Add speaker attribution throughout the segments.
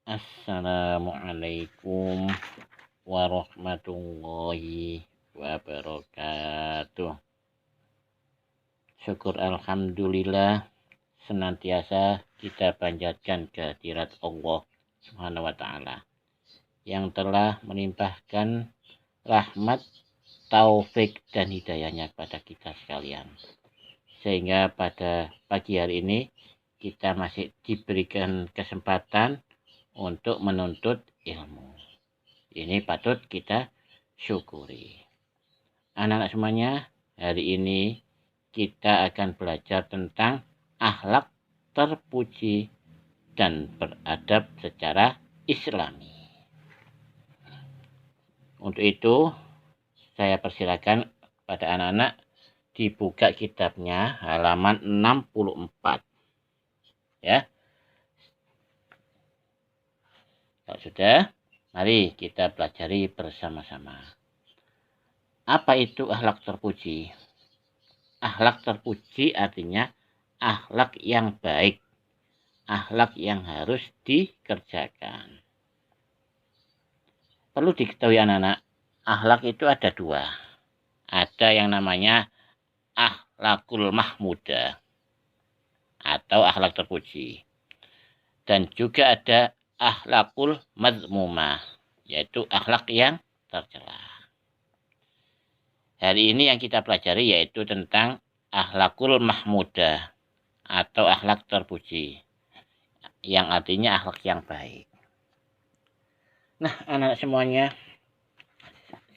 Speaker 1: Assalamualaikum warahmatullahi wabarakatuh. Syukur alhamdulillah senantiasa kita panjatkan kehadirat Allah Subhanahu wa taala yang telah melimpahkan rahmat, taufik dan hidayahnya kepada kita sekalian. Sehingga pada pagi hari ini kita masih diberikan kesempatan untuk menuntut ilmu. Ini patut kita syukuri. Anak-anak semuanya, hari ini kita akan belajar tentang akhlak terpuji dan beradab secara Islami. Untuk itu, saya persilakan pada anak-anak dibuka kitabnya halaman 64. Ya. Kalau sudah, mari kita pelajari bersama-sama. Apa itu akhlak terpuji? Akhlak terpuji artinya akhlak yang baik, akhlak yang harus dikerjakan. Perlu diketahui anak-anak, akhlak itu ada dua. Ada yang namanya akhlakul mahmudah atau akhlak terpuji. Dan juga ada akhlakul mazmumah, yaitu akhlak yang tercela. Hari ini yang kita pelajari yaitu tentang akhlakul mahmudah atau akhlak terpuji, yang artinya akhlak yang baik. Nah, anak semuanya,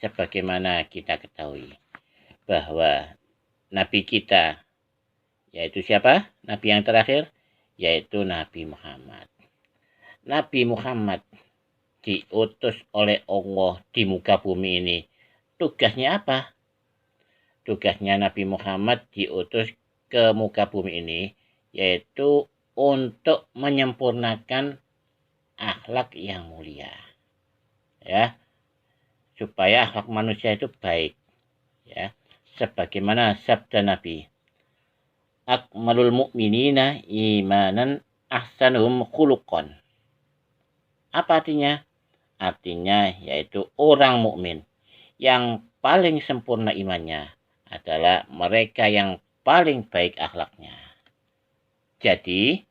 Speaker 1: sebagaimana kita ketahui bahwa Nabi kita, yaitu siapa? Nabi yang terakhir, yaitu Nabi Muhammad. Nabi Muhammad diutus oleh Allah di muka bumi ini. Tugasnya apa? Tugasnya Nabi Muhammad diutus ke muka bumi ini yaitu untuk menyempurnakan akhlak yang mulia. Ya. Supaya akhlak manusia itu baik. Ya. Sebagaimana sabda Nabi, akmalul mu'minina imanan ahsanuhum khuluqan. Apa artinya? Artinya yaitu orang mukmin yang paling sempurna imannya adalah mereka yang paling baik akhlaknya. Jadi,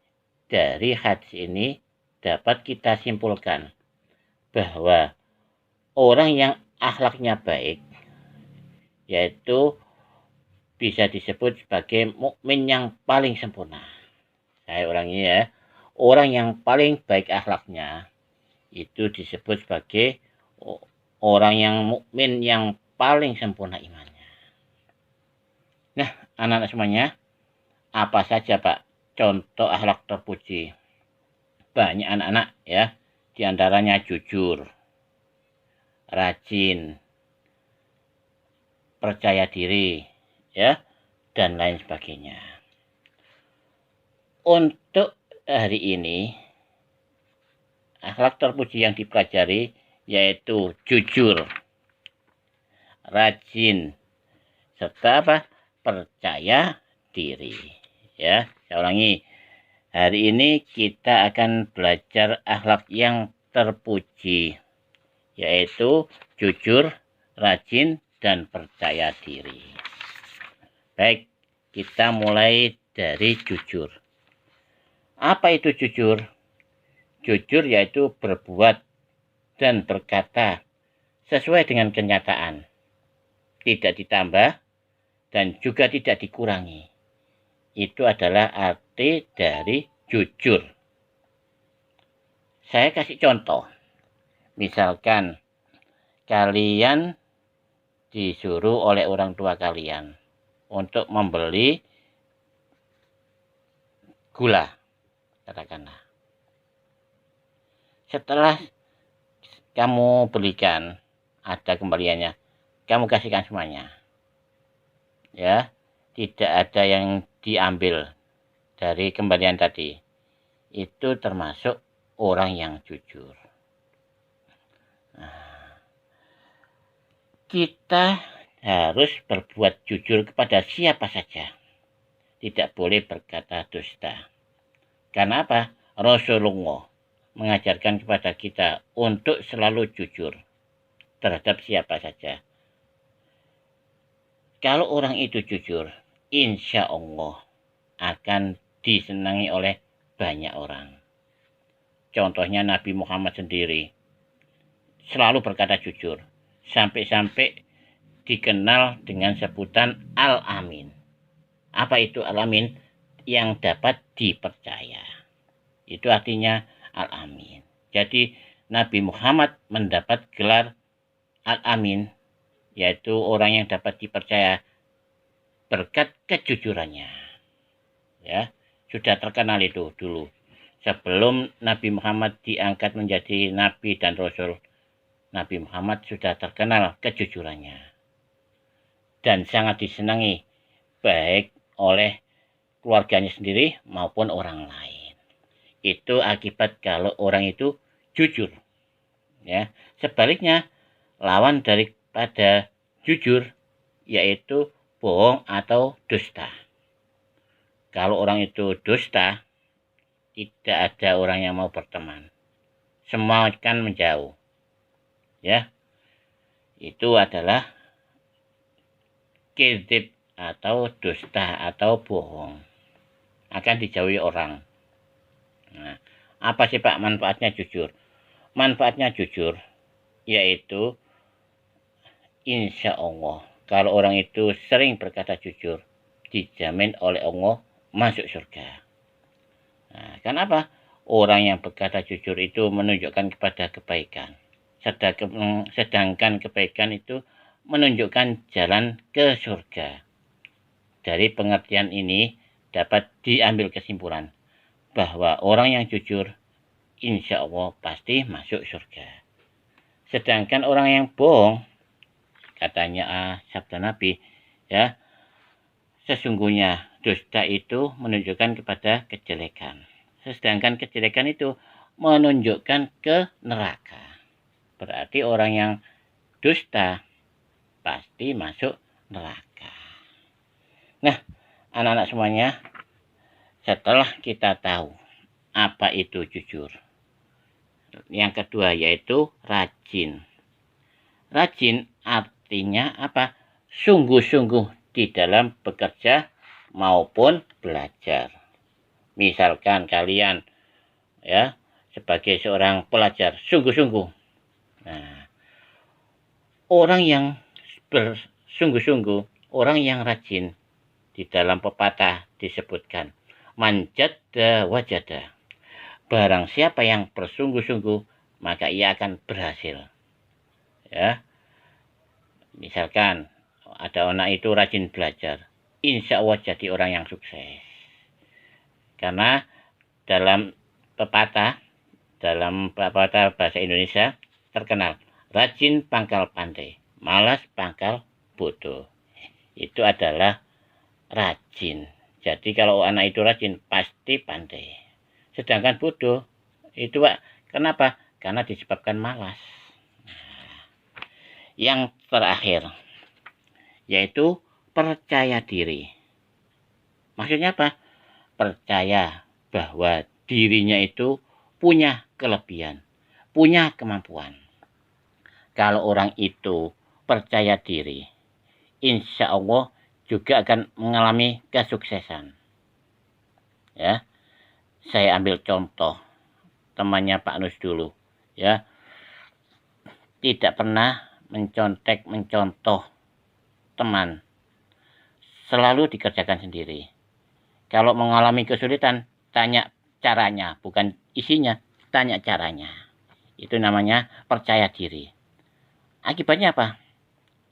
Speaker 1: dari hadis ini dapat kita simpulkan bahwa orang yang akhlaknya baik yaitu bisa disebut sebagai mukmin yang paling sempurna. Saya ulangi ya, orang yang paling baik akhlaknya itu disebut sebagai orang yang mukmin yang paling sempurna imannya. Nah, anak-anak semuanya, apa saja Pak contoh akhlak terpuji? Banyak anak-anak ya, diantaranya jujur, rajin, percaya diri, ya, dan lain sebagainya. Untuk hari ini, akhlak terpuji yang dipelajari yaitu jujur, rajin, serta apa? Percaya diri. Ya, saya ulangi. Hari ini kita akan belajar akhlak yang terpuji, yaitu jujur, rajin, dan percaya diri. Baik, kita mulai dari jujur. Apa itu jujur? Jujur yaitu berbuat dan berkata sesuai dengan kenyataan, tidak ditambah dan juga tidak dikurangi. Itu adalah arti dari jujur. Saya kasih contoh. Misalkan kalian disuruh oleh orang tua kalian untuk membeli gula, katakanlah. Setelah kamu belikan, ada kembaliannya, kamu kasihkan semuanya. Ya, tidak ada yang diambil dari kembalian tadi. Itu termasuk orang yang jujur. Nah, kita harus berbuat jujur kepada siapa saja. Tidak boleh berkata dusta. Karena apa? Rasulullah mengajarkan kepada kita untuk selalu jujur terhadap siapa saja. Kalau orang itu jujur, insya Allah akan disenangi oleh banyak orang. Contohnya Nabi Muhammad sendiri selalu berkata jujur, sampai-sampai dikenal dengan sebutan Al-Amin. Apa itu Al-Amin? Yang dapat dipercaya. Itu artinya Al-Amin. Jadi Nabi Muhammad mendapat gelar Al-Amin, yaitu orang yang dapat dipercaya berkat kejujurannya. Ya, sudah terkenal itu dulu. Sebelum Nabi Muhammad diangkat menjadi nabi dan rasul, Nabi Muhammad sudah terkenal kejujurannya dan sangat disenangi baik oleh keluarganya sendiri maupun orang lain. Itu akibat kalau orang itu jujur. Ya, sebaliknya lawan daripada jujur yaitu bohong atau dusta. Kalau orang itu dusta, tidak ada orang yang mau berteman. Semua akan menjauh. Ya, itu adalah kedzib atau dusta atau bohong, akan dijauhi orang. Nah, apa sih Pak manfaatnya jujur? Manfaatnya jujur yaitu insya Allah kalau orang itu sering berkata jujur, dijamin oleh Allah masuk surga. Nah, kenapa? Orang yang berkata jujur itu menunjukkan kepada kebaikan. Sedangkan kebaikan itu menunjukkan jalan ke surga. Dari pengertian ini dapat diambil kesimpulan bahwa orang yang jujur insya Allah pasti masuk surga. Sedangkan orang yang bohong, katanya sabda Nabi, ya, sesungguhnya dusta itu menunjukkan kepada kejelekan. Sedangkan kejelekan itu menunjukkan ke neraka. Berarti orang yang dusta pasti masuk neraka. Nah, anak-anak semuanya, setelah kita tahu apa itu jujur, yang kedua yaitu rajin. Rajin artinya apa? Sungguh-sungguh di dalam bekerja maupun belajar. Misalkan kalian ya sebagai seorang pelajar sungguh-sungguh. Nah, orang yang bersungguh-sungguh, orang yang rajin, di dalam pepatah disebutkan manjada wajada. Barang siapa yang bersungguh-sungguh, maka ia akan berhasil. Ya, misalkan ada anak itu rajin belajar, insya Allah jadi orang yang sukses. Karena dalam pepatah bahasa Indonesia terkenal, rajin pangkal pandai, malas pangkal bodoh. Itu adalah rajin. Jadi kalau anak itu rajin pasti pandai. Sedangkan bodoh itu Pak, kenapa? Karena disebabkan malas. Yang terakhir yaitu percaya diri. Maksudnya apa? Percaya bahwa dirinya itu punya kelebihan, punya kemampuan. Kalau orang itu percaya diri, insya Allah juga akan mengalami kesuksesan. Ya, saya ambil contoh temannya Pak Nus dulu. Ya, tidak pernah mencontoh teman, selalu dikerjakan sendiri. Kalau mengalami kesulitan, tanya caranya, bukan isinya, tanya caranya. Itu namanya percaya diri. Akibatnya apa?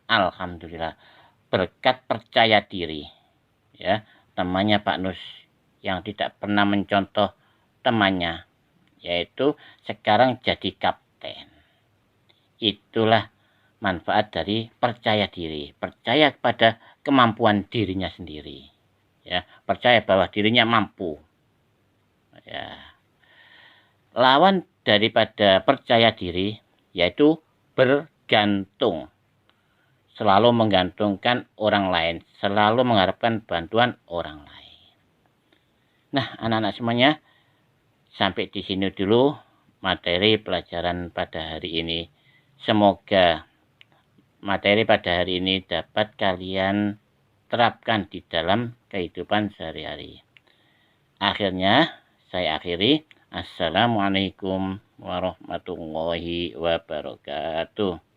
Speaker 1: Alhamdulillah, berkat percaya diri, ya, temannya Pak Nus yang tidak pernah mencontoh temannya, yaitu sekarang jadi kapten. Itulah manfaat dari percaya diri, percaya kepada kemampuan dirinya sendiri, ya, percaya bahwa dirinya mampu. Ya. Lawan daripada percaya diri yaitu bergantung. Selalu menggantungkan orang lain, selalu mengharapkan bantuan orang lain. Nah, anak-anak semuanya, sampai di sini dulu materi pelajaran pada hari ini. Semoga materi pada hari ini dapat kalian terapkan di dalam kehidupan sehari-hari. Akhirnya, saya akhiri. Assalamualaikum warahmatullahi wabarakatuh.